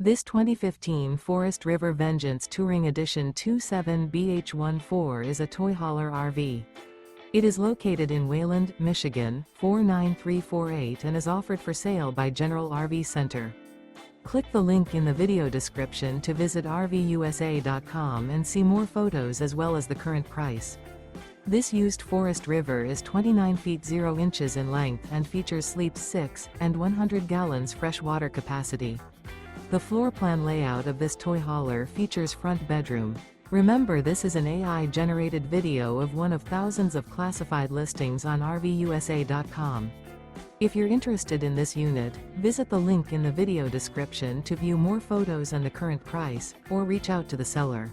This 2015 Forest River Vengeance Touring Edition 27BH14 is a toy hauler RV. It is located in Wayland, Michigan, 49348 and is offered for sale by General RV Center. Click the link in the video description to visit RVUSA.com and see more photos as well as the current price. This used Forest River is 29 feet 0 inches in length and features sleeps 6 and 100 gallons fresh water capacity. The floor plan layout of this toy hauler features front bedroom. Remember, this is an AI-generated video of one of thousands of classified listings on RVUSA.com. If you're interested in this unit, visit the link in the video description to view more photos and the current price, or reach out to the seller.